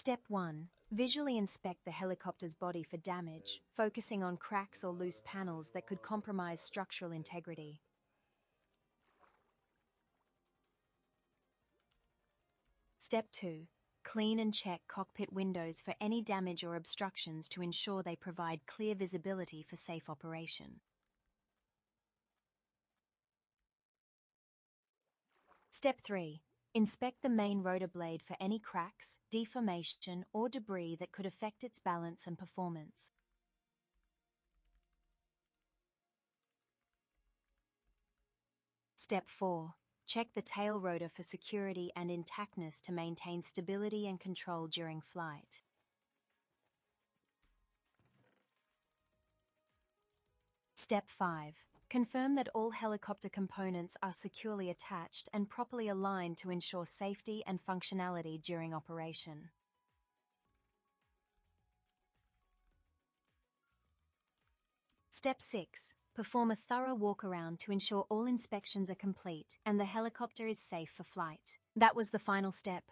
Step 1. Visually inspect the helicopter's body for damage, focusing on cracks or loose panels that could compromise structural integrity. Step 2. Clean and check cockpit windows for any damage or obstructions to ensure they provide clear visibility for safe operation. Step 3. Inspect the main rotor blade for any cracks, deformation, or debris that could affect its balance and performance. Step 4. Check the tail rotor for security and intactness to maintain stability and control during flight. Step 5. Confirm that all helicopter components are securely attached and properly aligned to ensure safety and functionality during operation. Step 6. Perform a thorough walk-around to ensure all inspections are complete and the helicopter is safe for flight. That was the final step.